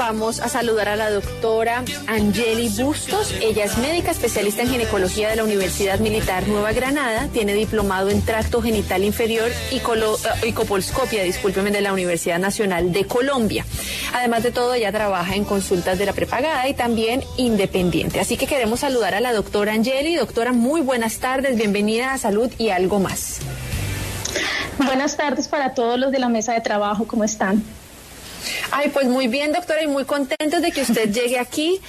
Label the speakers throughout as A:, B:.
A: vamos a saludar a la doctora Angeli Bustos. Ella es médica especialista en ginecología de la Universidad Militar Nueva Granada, tiene diplomado en tracto genital inferior y colposcopia, discúlpeme, de la Universidad Nacional de Colombia. Además de todo, ella trabaja en consultas de la prepagada y también independiente. Así que queremos saludar a la doctora Angeli. Doctora, muy buenas tardes, bienvenida a Salud y Algo Más.
B: Buenas tardes para todos los de la mesa de trabajo, ¿cómo están?
A: Ay, pues muy bien, doctora, y muy contentos de que usted llegue aquí.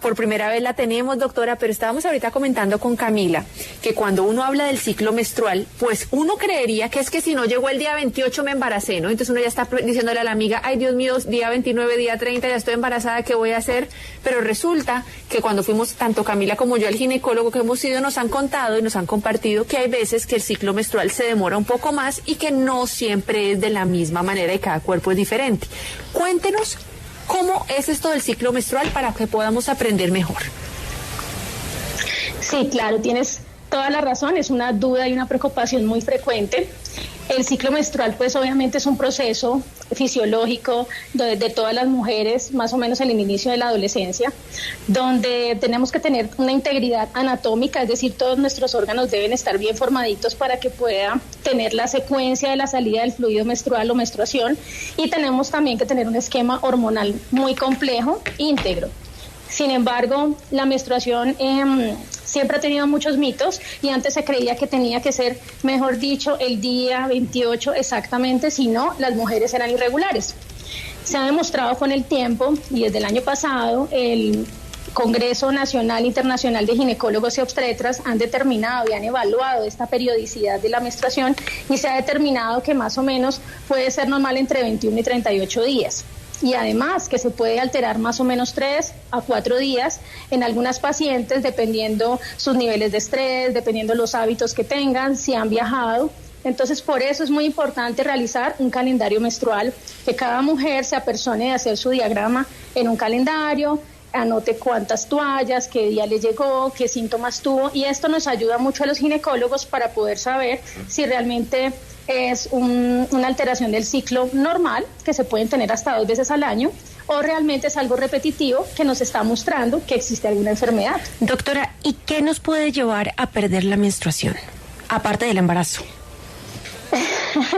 A: Por primera vez la tenemos, doctora, pero estábamos ahorita comentando con Camila que cuando uno habla del ciclo menstrual, pues uno creería que es que si no llegó el día 28 me embaracé, ¿no? Entonces uno ya está diciéndole a la amiga, ay, Dios mío, día 29, día 30, ya estoy embarazada, ¿qué voy a hacer? Pero resulta que cuando fuimos, tanto Camila como yo, al ginecólogo que hemos ido, nos han contado y nos han compartido que hay veces que el ciclo menstrual se demora un poco más y que no siempre es de la misma manera y cada cuerpo es diferente. Cuéntenos cómo es esto del ciclo menstrual para que podamos aprender mejor.
B: Sí, claro, tienes toda la razón, es una duda y una preocupación muy frecuente. El ciclo menstrual, pues obviamente es un proceso fisiológico de todas las mujeres, más o menos en el inicio de la adolescencia, donde tenemos que tener una integridad anatómica, es decir, todos nuestros órganos deben estar bien formaditos para que pueda tener la secuencia de la salida del fluido menstrual o menstruación, y tenemos también que tener un esquema hormonal muy complejo, íntegro. Sin embargo, la menstruación siempre ha tenido muchos mitos y antes se creía que tenía que ser, mejor dicho, el día 28 exactamente, si no, las mujeres eran irregulares. Se ha demostrado con el tiempo y desde el año pasado el Congreso Nacional Internacional de Ginecólogos y Obstetras han determinado y han evaluado esta periodicidad de la menstruación y se ha determinado que más o menos puede ser normal entre 21 y 38 días. Y además que se puede alterar más o menos 3 a 4 días en algunas pacientes, dependiendo sus niveles de estrés, dependiendo los hábitos que tengan, si han viajado. Entonces, por eso es muy importante realizar un calendario menstrual, que cada mujer se apersone de hacer su diagrama en un calendario, anote cuántas toallas, qué día le llegó, qué síntomas tuvo, y esto nos ayuda mucho a los ginecólogos para poder saber si realmente es una alteración del ciclo normal, que se pueden tener hasta 2 veces al año, o realmente es algo repetitivo que nos está mostrando que existe alguna enfermedad.
C: Doctora, ¿y qué nos puede llevar a perder la menstruación, aparte del embarazo?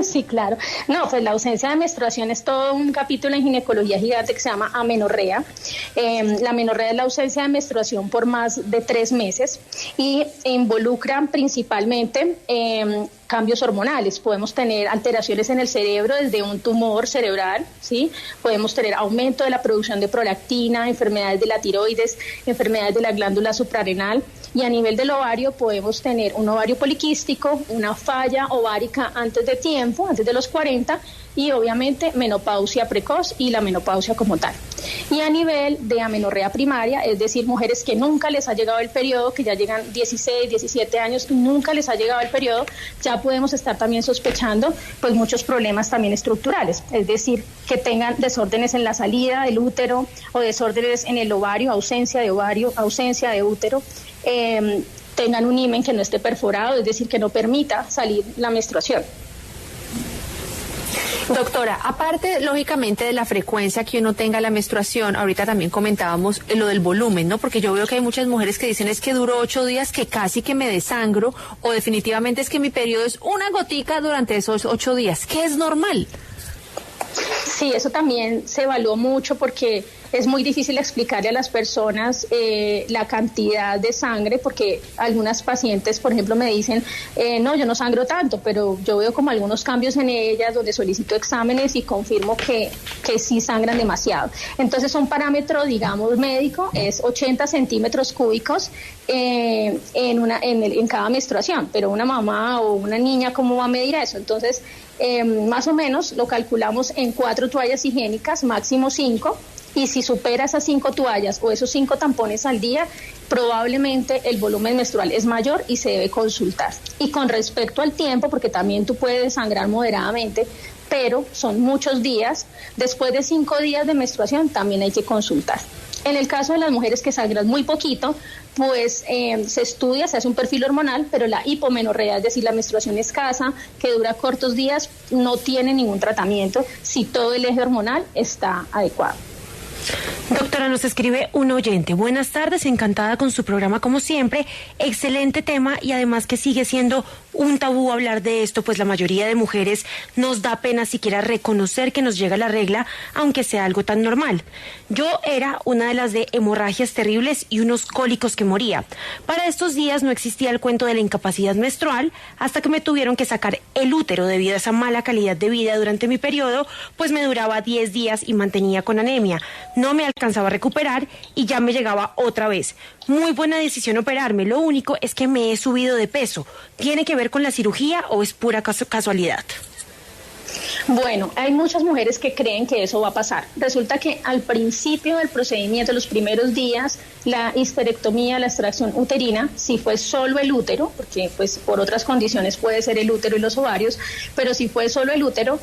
B: Sí, claro. No, pues la ausencia de menstruación es todo un capítulo en ginecología gigante que se llama amenorrea. La amenorrea es la ausencia de menstruación por más de 3 meses y involucran principalmente cambios hormonales. Podemos tener alteraciones en el cerebro desde un tumor cerebral, ¿sí? Podemos tener aumento de la producción de prolactina, enfermedades de la tiroides, enfermedades de la glándula suprarrenal, y a nivel del ovario podemos tener un ovario poliquístico, una falla ovárica antes de tiempo, antes de los 40, y obviamente menopausia precoz y la menopausia como tal. Y a nivel de amenorrea primaria, es decir, mujeres que nunca les ha llegado el periodo, que ya llegan 16, 17 años y nunca les ha llegado el periodo, ya podemos estar también sospechando pues muchos problemas también estructurales, es decir, que tengan desórdenes en la salida del útero o desórdenes en el ovario, ausencia de útero, tengan un himen que no esté perforado, es decir, que no permita salir la menstruación.
A: Doctora, aparte, lógicamente, de la frecuencia que uno tenga la menstruación, ahorita también comentábamos lo del volumen, ¿no? Porque yo veo que hay muchas mujeres que dicen es que duró 8 días, que casi que me desangro, o definitivamente es que mi periodo es una gotica durante esos 8 días, que es normal.
B: Sí, eso también se evaluó mucho porque es muy difícil explicarle a las personas la cantidad de sangre, porque algunas pacientes, por ejemplo, me dicen, no, yo no sangro tanto, pero yo veo como algunos cambios en ellas donde solicito exámenes y confirmo que sí sangran demasiado. Entonces, un parámetro, digamos, médico es 80 centímetros cúbicos en cada menstruación, pero una mamá o una niña, ¿cómo va a medir eso? Entonces, más o menos lo calculamos en 4 toallas higiénicas, máximo 5, y si supera esas 5 toallas o esos 5 tampones al día, probablemente el volumen menstrual es mayor y se debe consultar. Y con respecto al tiempo, porque también tú puedes sangrar moderadamente, pero son muchos días, después de 5 días de menstruación también hay que consultar. En el caso de las mujeres que sangran muy poquito, pues se estudia, se hace un perfil hormonal, pero la hipomenorrea, es decir, la menstruación escasa, que dura cortos días, no tiene ningún tratamiento si todo el eje hormonal está adecuado.
C: Doctora, nos escribe un oyente. Buenas tardes, encantada con su programa como siempre. Excelente tema y además que sigue siendo un tabú hablar de esto, pues la mayoría de mujeres nos da pena siquiera reconocer que nos llega la regla, aunque sea algo tan normal. Yo era una de las de hemorragias terribles y unos cólicos que moría. Para estos días no existía el cuento de la incapacidad menstrual hasta que me tuvieron que sacar el útero debido a esa mala calidad de vida durante mi periodo, pues me duraba 10 días y mantenía con anemia. No me alcanzaba a recuperar y ya me llegaba otra vez. Muy buena decisión operarme, lo único es que me he subido de peso. ¿Tiene que ver con la cirugía o es pura casualidad?
B: Bueno, hay muchas mujeres que creen que eso va a pasar. Resulta que al principio del procedimiento, los primeros días, la histerectomía, la extracción uterina, si fue solo el útero, porque pues por otras condiciones puede ser el útero y los ovarios, pero si fue solo el útero,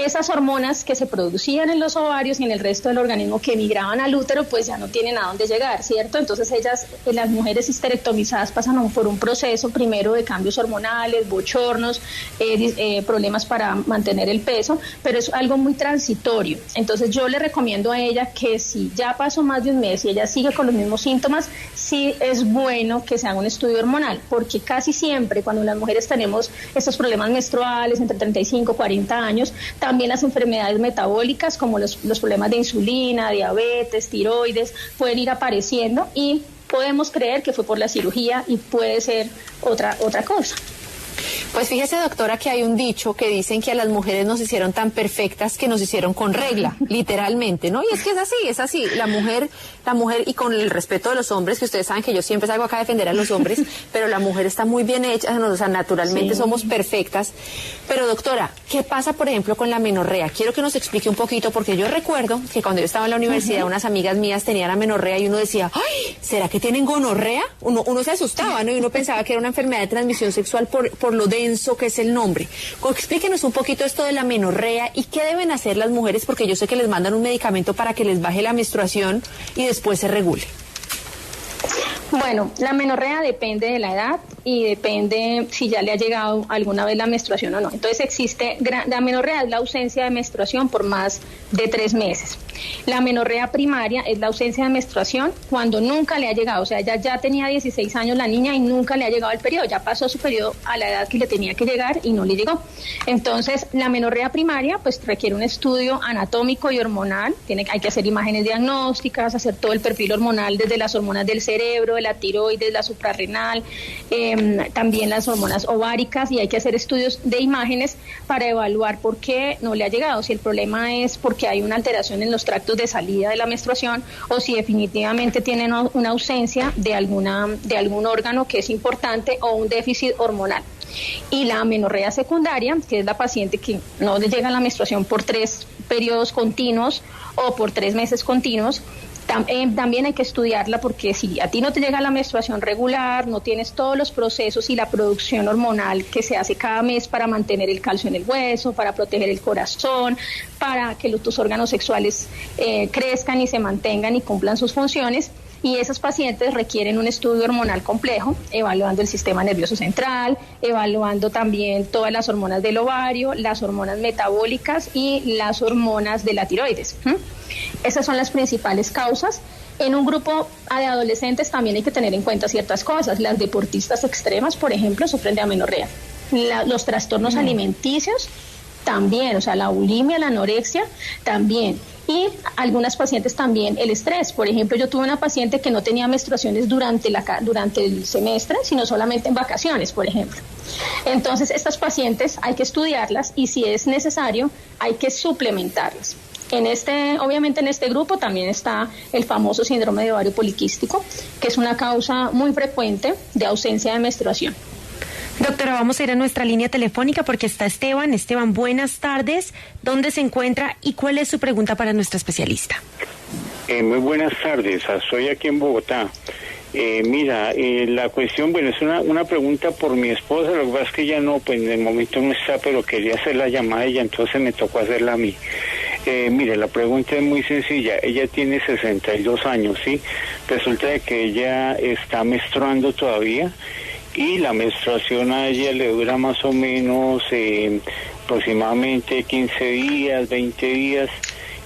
B: esas hormonas que se producían en los ovarios y en el resto del organismo que migraban al útero, pues ya no tienen a dónde llegar, ¿cierto? Entonces las mujeres histerectomizadas pasan por un proceso primero de cambios hormonales, bochornos, problemas para mantener el peso, pero es algo muy transitorio. Entonces yo le recomiendo a ella que si ya pasó más de un mes y ella sigue con los mismos síntomas, sí es bueno que se haga un estudio hormonal, porque casi siempre cuando las mujeres tenemos estos problemas menstruales entre 35 y 40 años, también las enfermedades metabólicas como los problemas de insulina, diabetes, tiroides, pueden ir apareciendo y podemos creer que fue por la cirugía y puede ser otra cosa.
A: Pues fíjese, doctora, que hay un dicho que dicen que a las mujeres nos hicieron tan perfectas que nos hicieron con regla, literalmente, ¿no? Y es que es así, la mujer, y con el respeto de los hombres, que ustedes saben que yo siempre salgo acá a defender a los hombres, pero la mujer está muy bien hecha, o sea, naturalmente sí. Somos perfectas. Pero doctora, ¿qué pasa, por ejemplo, con la menorrea? Quiero que nos explique un poquito, porque yo recuerdo que cuando yo estaba en la universidad, unas amigas mías tenían la menorrea y uno decía, ¡ay! ¿Será que tienen gonorrea? Uno se asustaba, ¿no? Y uno pensaba que era una enfermedad de transmisión sexual por lo denso que es el nombre. Explíquenos un poquito esto de la menorrea y qué deben hacer las mujeres, porque yo sé que les mandan un medicamento para que les baje la menstruación y después se regule.
B: Bueno, la menorrea depende de la edad y depende si ya le ha llegado alguna vez la menstruación o no. Entonces la menorrea es la ausencia de menstruación por más de 3 meses. La menorrea primaria es la ausencia de menstruación cuando nunca le ha llegado, o sea, ella ya tenía 16 años la niña y nunca le ha llegado el periodo, ya pasó su periodo a la edad que le tenía que llegar y no le llegó. Entonces, la menorrea primaria pues requiere un estudio anatómico y hormonal, hay que hacer imágenes diagnósticas, hacer todo el perfil hormonal desde las hormonas del cerebro, de la tiroides, la suprarrenal, también las hormonas ováricas, y hay que hacer estudios de imágenes para evaluar por qué no le ha llegado, si el problema es porque hay una alteración en los tractos de salida de la menstruación o si definitivamente tienen una ausencia de algún órgano que es importante o un déficit hormonal. Y la menorrea secundaria, que es la paciente que no le llega la menstruación por 3 periodos continuos o por 3 meses continuos, también hay que estudiarla, porque si a ti no te llega la menstruación regular, no tienes todos los procesos y la producción hormonal que se hace cada mes para mantener el calcio en el hueso, para proteger el corazón, para que tus órganos sexuales crezcan y se mantengan y cumplan sus funciones. Y esas pacientes requieren un estudio hormonal complejo, evaluando el sistema nervioso central, evaluando también todas las hormonas del ovario, las hormonas metabólicas y las hormonas de la tiroides. Esas son las principales causas. En un grupo de adolescentes también hay que tener en cuenta ciertas cosas. Las deportistas extremas, por ejemplo, sufren de amenorrea. Los trastornos alimenticios también, o sea, la bulimia, la anorexia también. Y algunas pacientes también el estrés. Por ejemplo, yo tuve una paciente que no tenía menstruaciones durante el semestre, sino solamente en vacaciones, por ejemplo. Entonces, estas pacientes hay que estudiarlas y si es necesario, hay que suplementarlas. Obviamente en este grupo también está el famoso síndrome de ovario poliquístico, que es una causa muy frecuente de ausencia de menstruación.
C: Doctora, vamos a ir a nuestra línea telefónica porque está Esteban. Esteban, buenas tardes. ¿Dónde se encuentra y cuál es su pregunta para nuestra especialista?
D: Muy buenas tardes. Soy aquí en Bogotá. Mira, la cuestión, bueno, es una pregunta por mi esposa. Lo que pasa es que ella no, pues en el momento no está, pero quería hacer la llamada a ella, entonces me tocó hacerla a mí. Mire, la pregunta es muy sencilla. Ella tiene 62 años, ¿sí? Resulta de que ella está menstruando todavía y la menstruación a ella le dura más o menos aproximadamente 15 días, 20 días,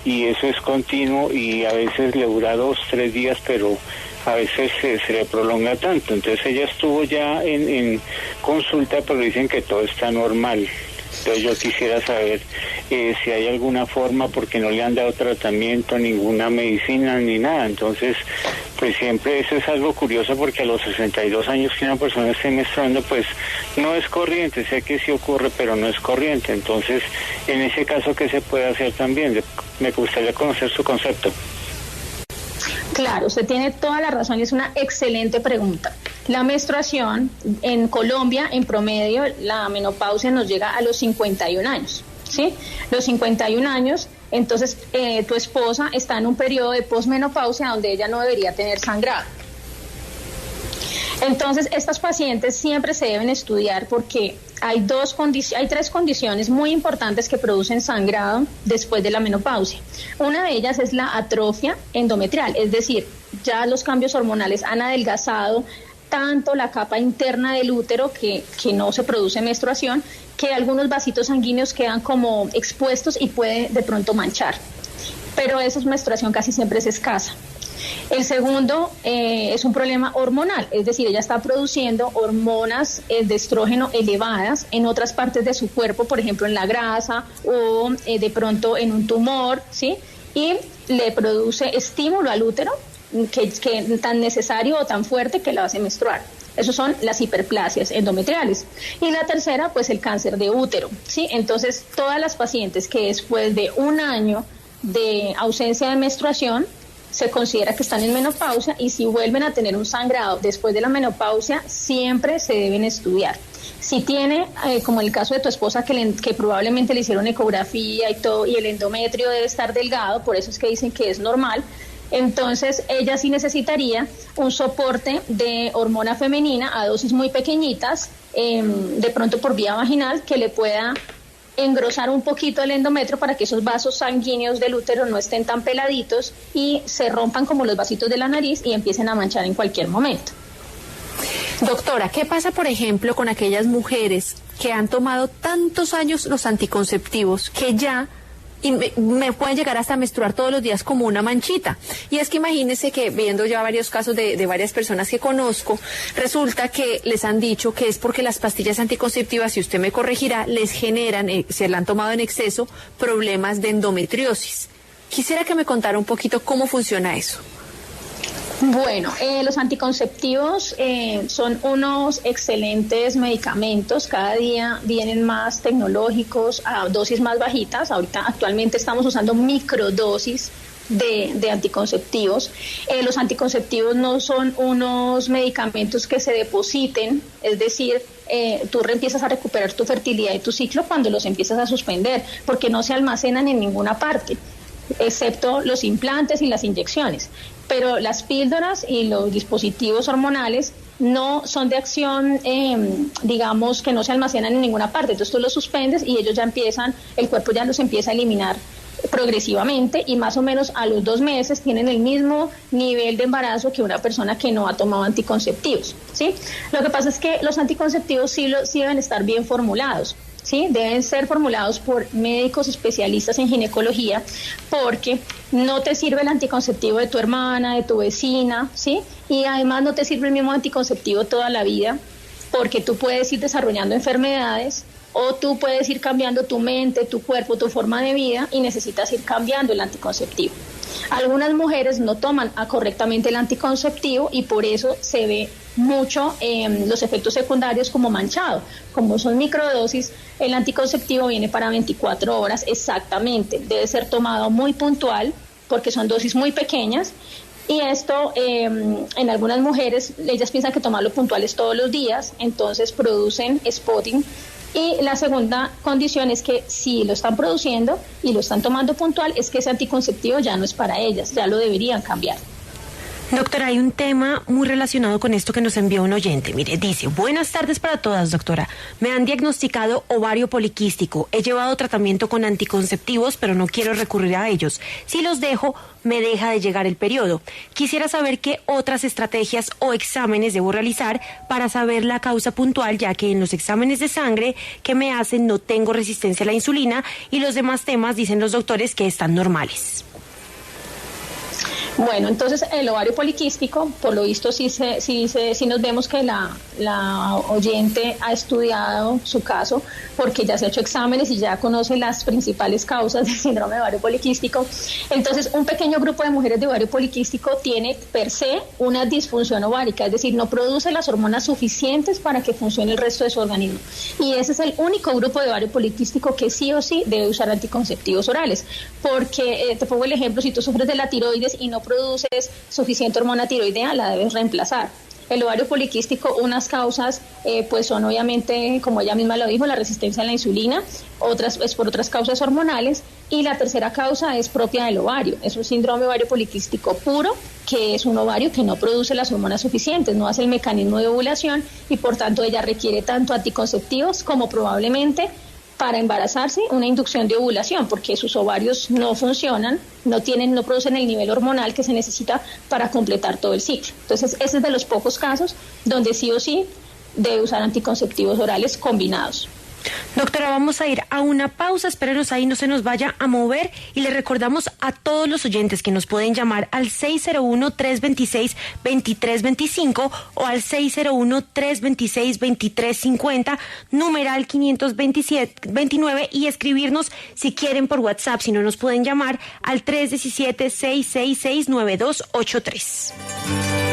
D: y eso es continuo y a veces le dura 2-3 días, pero a veces se le prolonga tanto. Entonces ella estuvo ya en consulta, pero dicen que todo está normal. Entonces yo quisiera saber si hay alguna forma, porque no le han dado tratamiento, ninguna medicina ni nada. Entonces, pues siempre eso es algo curioso, porque a los 62 años que una persona esté menstruando, pues no es corriente. Sé que sí ocurre, pero no es corriente. Entonces, en ese caso, ¿qué se puede hacer también? Me gustaría conocer su concepto.
B: Claro, usted tiene toda la razón y es una excelente pregunta. La menstruación en Colombia, en promedio, la menopausia nos llega a los 51 años, ¿sí? Los 51 años, entonces tu esposa está en un periodo de posmenopausia donde ella no debería tener sangrado. Entonces, estas pacientes siempre se deben estudiar porque hay tres condiciones muy importantes que producen sangrado después de la menopausia. Una de ellas es la atrofia endometrial, es decir, ya los cambios hormonales han adelgazado tanto la capa interna del útero que no se produce menstruación, que algunos vasitos sanguíneos quedan como expuestos y puede de pronto manchar. Pero esa menstruación casi siempre es escasa. El segundo es un problema hormonal, es decir, ella está produciendo hormonas de estrógeno elevadas en otras partes de su cuerpo, por ejemplo en la grasa o de pronto en un tumor, ¿sí? Y le produce estímulo al útero, que tan necesario o tan fuerte que la hace menstruar. Esos son las hiperplasias endometriales. Y la tercera, pues el cáncer de útero, ¿sí? Entonces, todas las pacientes que después de un año de ausencia de menstruación se considera que están en menopausia, y si vuelven a tener un sangrado después de la menopausia, siempre se deben estudiar. Si tiene, como el caso de tu esposa, que probablemente le hicieron ecografía y todo, y el endometrio debe estar delgado, por eso es que dicen que es normal, entonces ella sí necesitaría un soporte de hormona femenina a dosis muy pequeñitas, de pronto por vía vaginal, que le pueda engrosar un poquito el endometrio para que esos vasos sanguíneos del útero no estén tan peladitos y se rompan como los vasitos de la nariz y empiecen a manchar en cualquier momento.
A: Doctora, ¿qué pasa, por ejemplo, con aquellas mujeres que han tomado tantos años los anticonceptivos que ya me pueden llegar hasta menstruar todos los días como una manchita? Y es que imagínense que, viendo ya varios casos de varias personas que conozco, resulta que les han dicho que es porque las pastillas anticonceptivas, si usted me corregirá, les generan, se la han tomado en exceso, problemas de endometriosis. Quisiera que me contara un poquito cómo funciona eso.
B: Bueno, los anticonceptivos son unos excelentes medicamentos. Cada día vienen más tecnológicos, a dosis más bajitas. Actualmente estamos usando microdosis de anticonceptivos. Los anticonceptivos no son unos medicamentos que se depositen, es decir, tú empiezas a recuperar tu fertilidad y tu ciclo cuando los empiezas a suspender, porque no se almacenan en ninguna parte, excepto los implantes y las inyecciones. Pero las píldoras y los dispositivos hormonales no son de acción, digamos, que no se almacenan en ninguna parte. Entonces tú los suspendes y ellos ya empiezan, el cuerpo ya los empieza a eliminar progresivamente, y más o menos a los 2 meses tienen el mismo nivel de embarazo que una persona que no ha tomado anticonceptivos, ¿sí? Lo que pasa es que los anticonceptivos sí deben estar bien formulados, ¿sí? Deben ser formulados por médicos especialistas en ginecología, porque no te sirve el anticonceptivo de tu hermana, de tu vecina, ¿sí? Y además no te sirve el mismo anticonceptivo toda la vida, porque tú puedes ir desarrollando enfermedades, o tú puedes ir cambiando tu mente, tu cuerpo, tu forma de vida, y necesitas ir cambiando el anticonceptivo. Algunas mujeres no toman correctamente el anticonceptivo y por eso se ve mucho los efectos secundarios como manchado. Como son microdosis, el anticonceptivo viene para 24 horas exactamente. Debe ser tomado muy puntual porque son dosis muy pequeñas. Y esto, en algunas mujeres, ellas piensan que tomarlo puntuales todos los días, entonces producen spotting. Y la segunda condición es que si lo están produciendo y lo están tomando puntual, es que ese anticonceptivo ya no es para ellas, ya lo deberían cambiar.
C: Doctora, hay un tema muy relacionado con esto que nos envió un oyente. Mire, dice, buenas tardes para todas, doctora. Me han diagnosticado ovario poliquístico. He llevado tratamiento con anticonceptivos, pero no quiero recurrir a ellos. Si los dejo, me deja de llegar el periodo. Quisiera saber qué otras estrategias o exámenes debo realizar para saber la causa puntual, ya que en los exámenes de sangre que me hacen no tengo resistencia a la insulina y los demás temas dicen los doctores que están normales.
B: Bueno, entonces el ovario poliquístico, por lo visto sí nos vemos que la oyente ha estudiado su caso porque ya se ha hecho exámenes y ya conoce las principales causas del síndrome de ovario poliquístico. Entonces, un pequeño grupo de mujeres de ovario poliquístico tiene per se una disfunción ovárica, es decir, no produce las hormonas suficientes para que funcione el resto de su organismo. Y ese es el único grupo de ovario poliquístico que sí o sí debe usar anticonceptivos orales, porque te pongo el ejemplo, si tú sufres de la tiroides y no produces suficiente hormona tiroidea, la debes reemplazar. El ovario poliquístico, unas causas pues son obviamente, como ella misma lo dijo, la resistencia a la insulina, otras es por otras causas hormonales, y la tercera causa es propia del ovario. Es un síndrome ovario poliquístico puro, que es un ovario que no produce las hormonas suficientes, no hace el mecanismo de ovulación y por tanto ella requiere tanto anticonceptivos como probablemente para embarazarse una inducción de ovulación, porque sus ovarios no funcionan, no producen el nivel hormonal que se necesita para completar todo el ciclo. Entonces, ese es de los pocos casos donde sí o sí debe usar anticonceptivos orales combinados.
C: Doctora, vamos a ir a una pausa, espérenos ahí, no se nos vaya a mover, y le recordamos a todos los oyentes que nos pueden llamar al 601-326-2325 o al 601-326-2350, numeral 529, y escribirnos si quieren por WhatsApp, si no nos pueden llamar al 317-666-9283.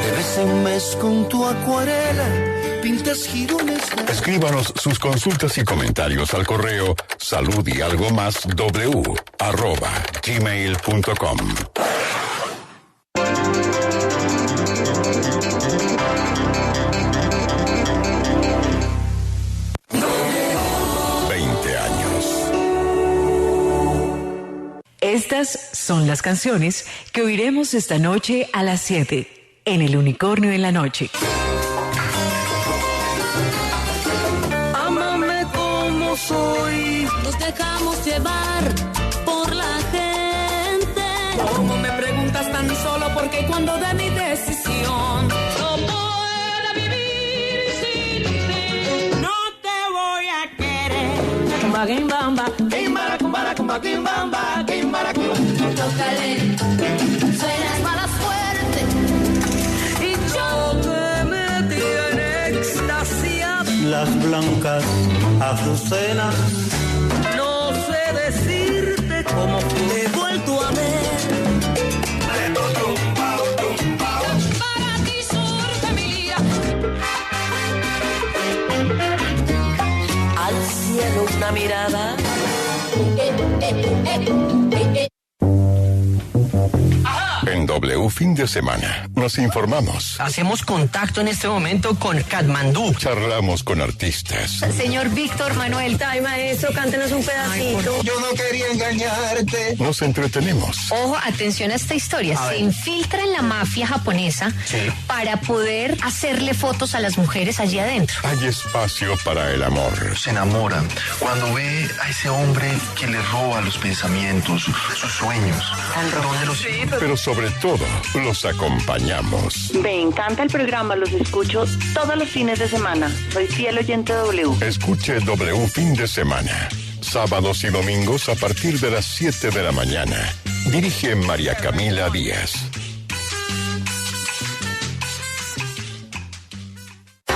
E: Te ves un mes con tu acuarela, pintas jirones.
F: Escríbanos sus consultas y comentarios al correo saludyalgomasw@gmail.com.
G: Estas son las canciones que oiremos esta noche a las 7 en El Unicornio en la Noche.
E: Ámame como soy.
H: Nos dejamos llevar por la gente. ¿Cómo me preguntas tan solo porque cuando de mi decisión no puedo vivir sin ti? No te voy a querer. Cumba, quimbamba, quimbara, cumbara, cumba, quimbamba, quimbara, cumba. Tócale, suenas malas fuerte y yo te metí en extasia.
E: Las blancas azucenas.
H: No sé decirte cómo te he vuelto a ver. Para ti surge mi lira.
E: Al cielo una mirada.
F: En W Fin de Semana nos informamos.
I: Hacemos contacto en este momento con Katmandú.
F: Charlamos con artistas.
A: Señor Víctor Manuel, ay maestro, cántenos un pedacito.
E: Yo no quería engañarte.
F: Nos entretenemos.
J: Ojo, atención a esta historia. Se infiltra en la mafia japonesa para poder hacerle fotos a las mujeres allí adentro.
F: Hay espacio para el amor.
K: Se enamora cuando ve a ese hombre que le roba los pensamientos, sus sueños.
F: Pero sobre todo, los acompañamos.
L: Me encanta el programa, los escucho todos los fines de semana. Soy fiel oyente W.
F: Escuche W Fin de Semana. Sábados y domingos a partir de las 7 de la mañana. Dirige María Camila Díaz.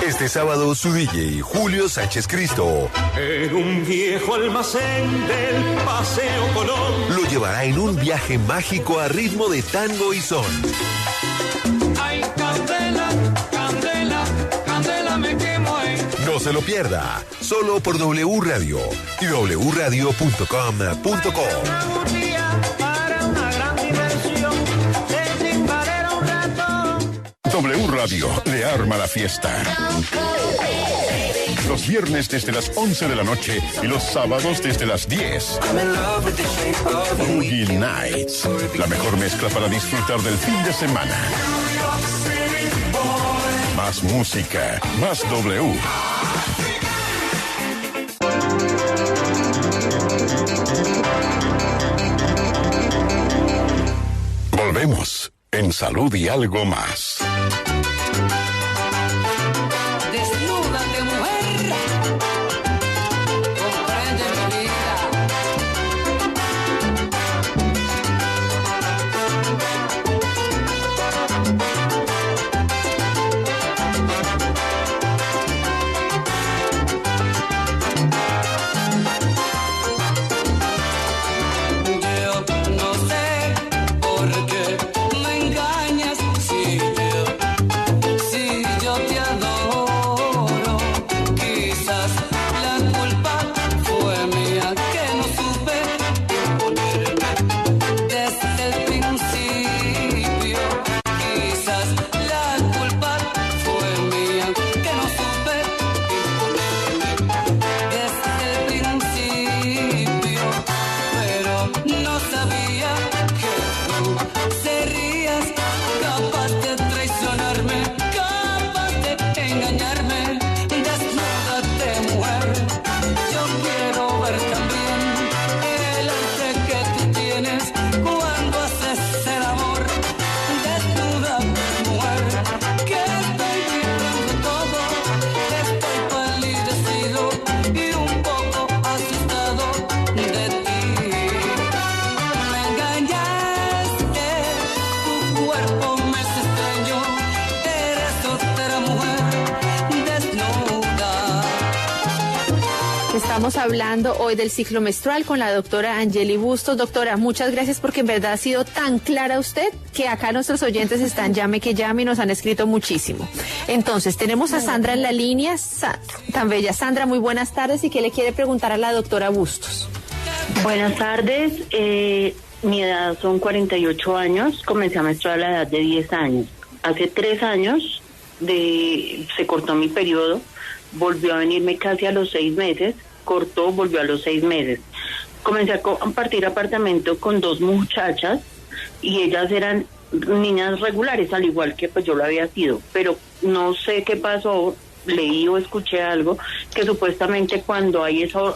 M: Este sábado su DJ Julio Sánchez Cristo
N: en un viejo almacén del Paseo Colón
M: lo llevará en un viaje mágico a ritmo de tango y son.
N: Ay, candela, candela, candela me quemo ahí.
M: No se lo pierda, solo por W Radio y wradio.com.co.
F: W Radio le arma la fiesta. Los viernes desde las 11 de la noche y los sábados desde las 10. Boogie Nights, la mejor mezcla para disfrutar del fin de semana. Más música, más W. Volvemos en Salud y Algo Más.
H: Desnúdate, mujer. Comprende mi vida. Yo no sé por qué me engañas si yo te adoro. Quizás la culpa fue mía que no supe imponerme desde el principio. Quizás la culpa fue mía que no supe imponerme desde el principio. Pero no sabía que tú serías capaz de traicionarme, capaz de engañarme. Desnúdate, mujer. Yo quiero ver también el arte que tú tienes cuando haces el amor. Desnúdate, mujer, que estoy vibrando todo. Estoy palidecido y un poco asustado de ti. Me engañaste, tu cuerpo me es extraño. Eres otra mujer desnuda.
A: Estamos hablando hoy del ciclo menstrual con la doctora Angeli Bustos. Doctora, muchas gracias porque en verdad ha sido tan clara usted que acá nuestros oyentes están llame que llame y nos han escrito muchísimo. Entonces, tenemos a Sandra en la línea, tan bella. Sandra, muy buenas tardes. ¿Y qué le quiere preguntar a la doctora Bustos?
O: Buenas tardes, mi edad son 48 años, comencé a menstruar a la edad de 10 años. Hace 3 años se cortó mi periodo, volvió a venirme casi a los 6 meses, cortó, volvió a los 6 meses. Comencé a compartir apartamento con 2 muchachas y ellas eran niñas regulares, al igual que pues yo lo había sido, pero no sé qué pasó. Leí o escuché algo que supuestamente cuando hay eso,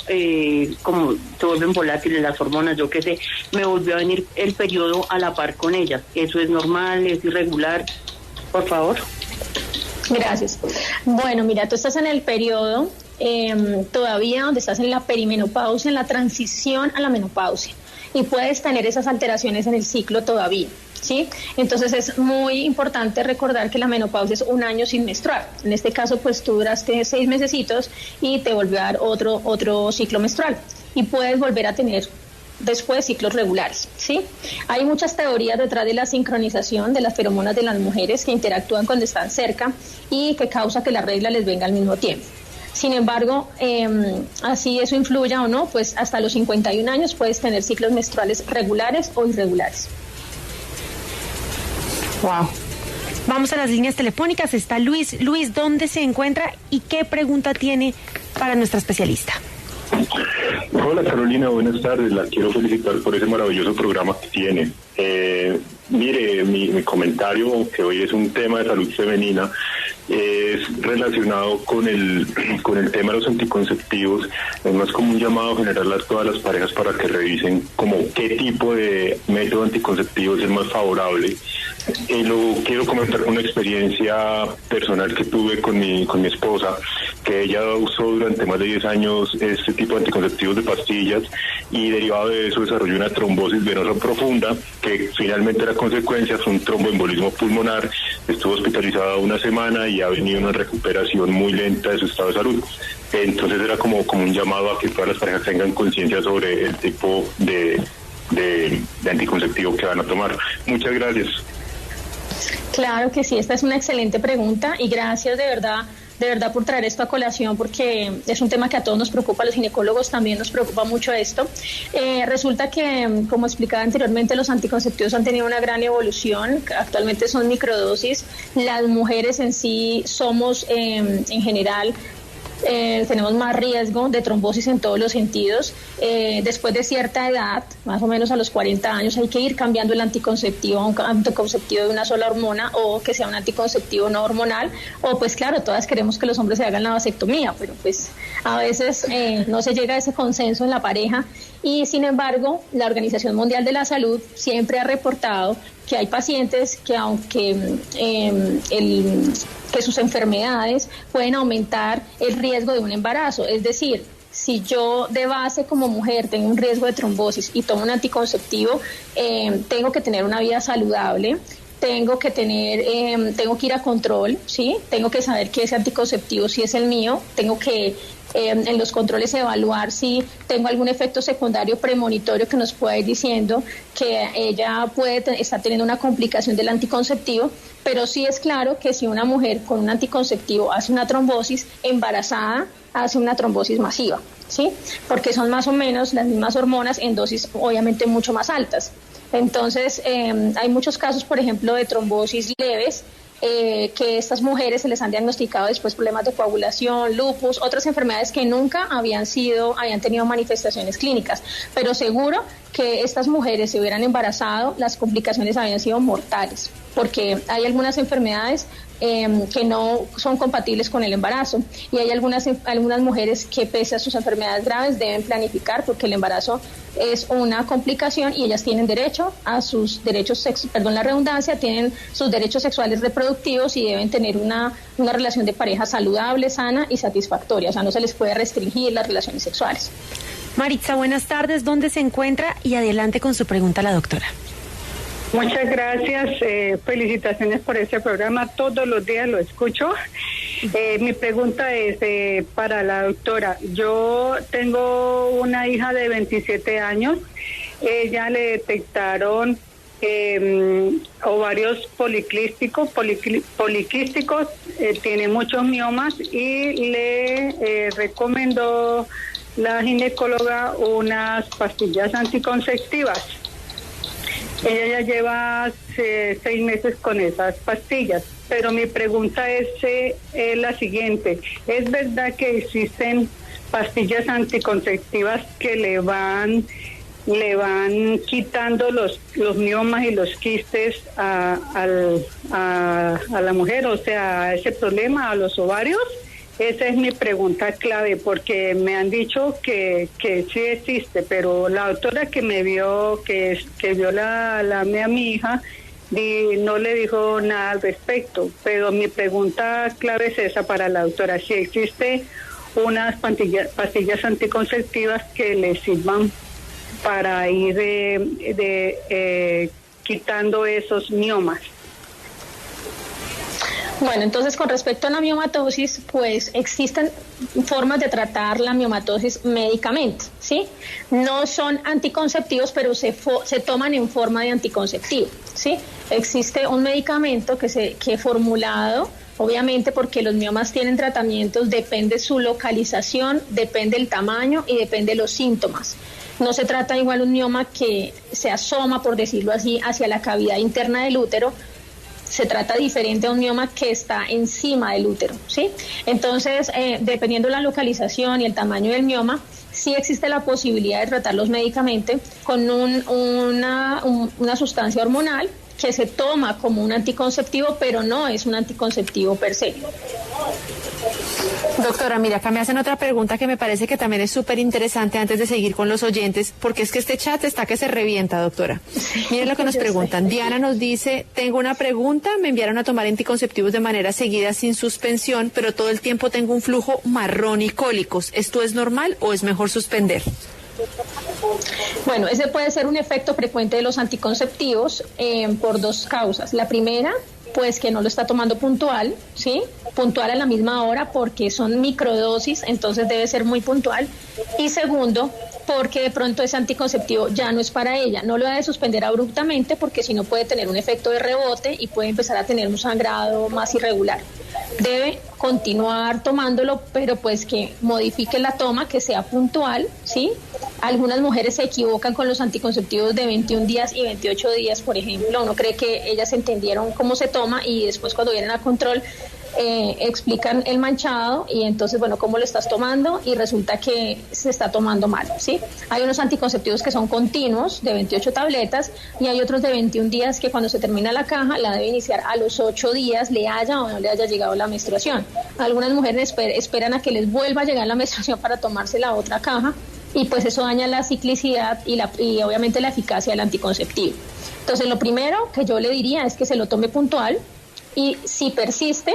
O: como se vuelven volátiles las hormonas, yo qué sé, me volvió a venir el periodo a la par con ellas. ¿Eso es normal, es irregular? Por favor.
B: Gracias. Bueno, mira, tú estás en el periodo todavía donde estás en la perimenopausia, en la transición a la menopausia, y puedes tener esas alteraciones en el ciclo todavía, ¿sí? Entonces es muy importante recordar que la menopausia es 1 año sin menstruar. En este caso, pues tú duraste 6 mesecitos y te volvió a dar otro ciclo menstrual, y puedes volver a tener después ciclos regulares, ¿sí? Hay muchas teorías detrás de la sincronización de las feromonas de las mujeres que interactúan cuando están cerca y que causa que la regla les venga al mismo tiempo. Sin embargo, así eso influya o no, pues hasta los 51 años puedes tener ciclos menstruales regulares o irregulares.
C: Wow. Vamos a las líneas telefónicas. Está Luis. Luis, ¿dónde se encuentra y qué pregunta tiene para nuestra especialista?
P: Hola Carolina, buenas tardes. La quiero felicitar por ese maravilloso programa que tiene. Mire, mi comentario, que hoy es un tema de salud femenina, es relacionado con el tema de los anticonceptivos. Es más como un llamado general a todas las parejas para que revisen como qué tipo de método anticonceptivo es el más favorable. Lo quiero comentar con una experiencia personal que tuve con mi esposa, que ella usó durante más de 10 años este tipo de anticonceptivos de pastillas, y derivado de eso desarrolló una trombosis venosa profunda que finalmente la consecuencia fue un tromboembolismo pulmonar. Estuvo hospitalizada 1 semana y ha venido una recuperación muy lenta de su estado de salud. Entonces era como un llamado a que todas las parejas tengan conciencia sobre el tipo de anticonceptivo que van a tomar. Muchas gracias.
B: Claro que sí, esta es una excelente pregunta y gracias de verdad por traer esto a colación, porque es un tema que a todos nos preocupa, a los ginecólogos también nos preocupa mucho esto. Resulta que, como explicaba anteriormente, los anticonceptivos han tenido una gran evolución, actualmente son microdosis. Las mujeres en sí somos en general tenemos más riesgo de trombosis en todos los sentidos. Después de cierta edad, más o menos a los 40 años, hay que ir cambiando el anticonceptivo a un anticonceptivo de una sola hormona o que sea un anticonceptivo no hormonal, o pues claro, todas queremos que los hombres se hagan la vasectomía, pero pues a veces no se llega a ese consenso en la pareja y sin embargo la Organización Mundial de la Salud siempre ha reportado que hay pacientes que aunque que sus enfermedades pueden aumentar el riesgo de un embarazo, es decir, si yo de base como mujer tengo un riesgo de trombosis y tomo un anticonceptivo, tengo que tener una vida saludable, tengo que ir a control, ¿sí? Tengo que saber que ese anticonceptivo sí es el mío, tengo que en los controles evaluar si tengo algún efecto secundario premonitorio que nos pueda ir diciendo que ella está teniendo una complicación del anticonceptivo, pero sí es claro que si una mujer con un anticonceptivo hace una trombosis, embarazada hace una trombosis masiva, ¿sí? Porque son más o menos las mismas hormonas en dosis obviamente mucho más altas. Entonces, hay muchos casos, por ejemplo, de trombosis leves, que estas mujeres se les han diagnosticado después problemas de coagulación, lupus, otras enfermedades que nunca habían tenido manifestaciones clínicas, pero seguro que estas mujeres se hubieran embarazado, las complicaciones habían sido mortales, porque hay algunas enfermedades que no son compatibles con el embarazo y hay algunas mujeres que pese a sus enfermedades graves deben planificar porque el embarazo es una complicación y ellas tienen derecho a sus derechos, tienen sus derechos sexuales reproductivos y deben tener una relación de pareja saludable, sana y satisfactoria, o sea, no se les puede restringir las relaciones sexuales.
C: Maritza, buenas tardes, ¿dónde se encuentra? Y adelante con su pregunta a la doctora.
Q: Muchas gracias, felicitaciones por este programa, todos los días lo escucho. Mi pregunta es para la doctora. Yo tengo una hija de 27 años, ella le detectaron ovarios poliquísticos, tiene muchos miomas y le recomendó la ginecóloga unas pastillas anticonceptivas. Ella ya lleva 6 meses con esas pastillas, pero mi pregunta es la siguiente. ¿Es verdad que existen pastillas anticonceptivas que le van quitando los miomas y los quistes a la mujer, o sea, ese problema a los ovarios? Esa es mi pregunta clave, porque me han dicho que sí existe, pero la doctora que me vio, que vio a mi hija, no le dijo nada al respecto. Pero mi pregunta clave es esa para la doctora, si existe unas pastillas anticonceptivas que le sirvan para ir quitando esos miomas.
B: Bueno, entonces con respecto a la miomatosis, pues existen formas de tratar la miomatosis médicamente, ¿sí? No son anticonceptivos, pero se toman en forma de anticonceptivo, ¿sí? Existe un medicamento que formulado, obviamente porque los miomas tienen tratamientos, depende su localización, depende el tamaño y depende los síntomas. No se trata igual un mioma que se asoma, por decirlo así, hacia la cavidad interna del útero. Se trata diferente a un mioma que está encima del útero, ¿sí? Entonces, dependiendo de la localización y el tamaño del mioma, sí existe la posibilidad de tratarlos médicamente con una sustancia hormonal que se toma como un anticonceptivo, pero no es un anticonceptivo per se.
A: Doctora, mira, acá me hacen otra pregunta que me parece que también es súper interesante antes de seguir con los oyentes, porque es que este chat está que se revienta, doctora. Miren lo que nos preguntan. Diana nos dice, tengo una pregunta, me enviaron a tomar anticonceptivos de manera seguida sin suspensión, pero todo el tiempo tengo un flujo marrón y cólicos. ¿Esto es normal o es mejor suspender?
B: Bueno, ese puede ser un efecto frecuente de los anticonceptivos por 2 causas. La primera, pues que no lo está tomando puntual, ¿sí? Puntual a la misma hora porque son microdosis, entonces debe ser muy puntual. Y segundo, porque de pronto ese anticonceptivo ya no es para ella. No lo debe suspender abruptamente porque si no puede tener un efecto de rebote y puede empezar a tener un sangrado más irregular. Debe continuar tomándolo, pero pues que modifique la toma, que sea puntual, ¿sí? Algunas mujeres se equivocan con los anticonceptivos de 21 días y 28 días, por ejemplo. Uno cree que ellas entendieron cómo se toma y después cuando vienen a control explican el manchado y entonces, bueno, cómo lo estás tomando y resulta que se está tomando mal, ¿sí? Hay unos anticonceptivos que son continuos de 28 tabletas y hay otros de 21 días que cuando se termina la caja la debe iniciar a los 8 días, le haya o no le haya llegado la menstruación. Algunas mujeres esperan a que les vuelva a llegar la menstruación para tomarse la otra caja y pues eso daña la ciclicidad y obviamente la eficacia del anticonceptivo. Entonces lo primero que yo le diría es que se lo tome puntual y si persiste,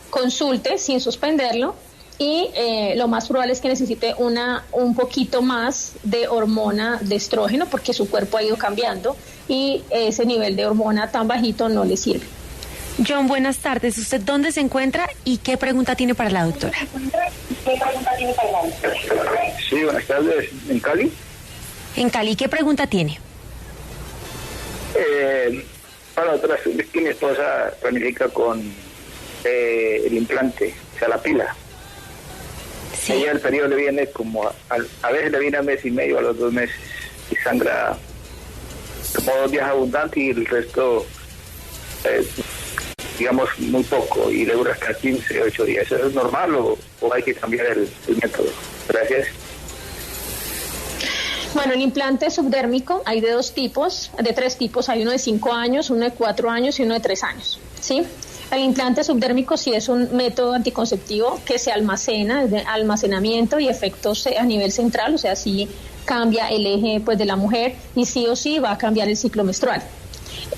B: consulte sin suspenderlo y lo más probable es que necesite un poquito más de hormona de estrógeno porque su cuerpo ha ido cambiando y ese nivel de hormona tan bajito no le sirve.
C: John, buenas tardes. ¿Usted dónde se encuentra y qué pregunta tiene para la doctora?
R: Sí, buenas tardes. ¿En Cali?
C: En Cali, ¿qué pregunta tiene?
R: Para la doctora, es que mi esposa planifica con el implante, o sea, la pila. Sí. Ella el periodo le viene como, a veces le viene a mes y medio, a los 2 meses, y sangra como 2 días abundante y el resto, digamos, muy poco, y le dura hasta 15, 8 días. ¿Eso es normal o hay que cambiar el método? Gracias.
B: Bueno, el implante subdérmico hay de 2 tipos, de 3 tipos, hay uno de 5 años, uno de 4 años y uno de 3 años, ¿sí? El implante subdérmico sí es un método anticonceptivo que se almacena, de almacenamiento y efectos a nivel central, o sea, sí cambia el eje pues de la mujer y sí o sí va a cambiar el ciclo menstrual.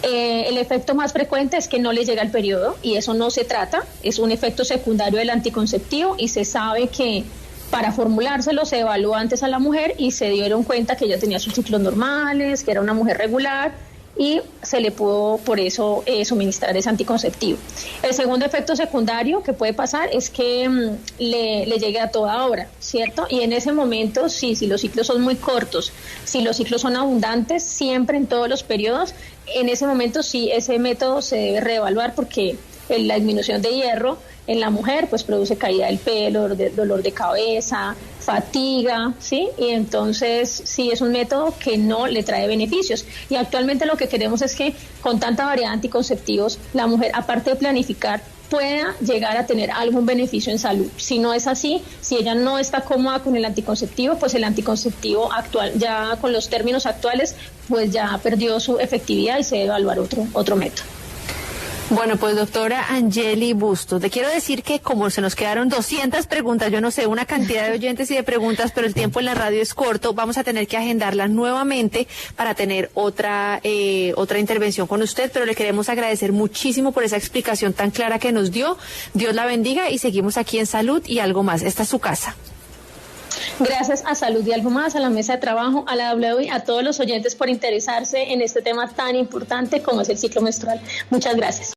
B: El efecto más frecuente es que no le llega el periodo y eso no se trata, es un efecto secundario del anticonceptivo y se sabe que para formulárselo se evaluó antes a la mujer y se dieron cuenta que ella tenía sus ciclos normales, que era una mujer regular y se le pudo por eso suministrar ese anticonceptivo. El segundo efecto secundario que puede pasar es que le llegue a toda hora, ¿cierto? Y en ese momento, sí, si los ciclos son muy cortos, si los ciclos son abundantes, siempre en todos los periodos, en ese momento sí, ese método se debe reevaluar porque la disminución de hierro en la mujer pues produce caída del pelo, dolor de cabeza, fatiga, ¿sí? Y entonces sí es un método que no le trae beneficios. Y actualmente lo que queremos es que con tanta variedad de anticonceptivos, la mujer, aparte de planificar, pueda llegar a tener algún beneficio en salud. Si no es así, si ella no está cómoda con el anticonceptivo, pues el anticonceptivo actual, ya con los términos actuales, pues ya perdió su efectividad y se debe evaluar otro método.
A: Bueno, pues doctora Angeli Bustos, te quiero decir que como se nos quedaron 200 preguntas, yo no sé, una cantidad de oyentes y de preguntas, pero el tiempo en la radio es corto, vamos a tener que agendarla nuevamente para tener otra intervención con usted, pero le queremos agradecer muchísimo por esa explicación tan clara que nos dio. Dios la bendiga y seguimos aquí en Salud y Algo Más. Esta es su casa.
B: Gracias a Salud y Algo Más, a la mesa de trabajo, a la WI, a todos los oyentes por interesarse en este tema tan importante como es el ciclo menstrual. Muchas gracias.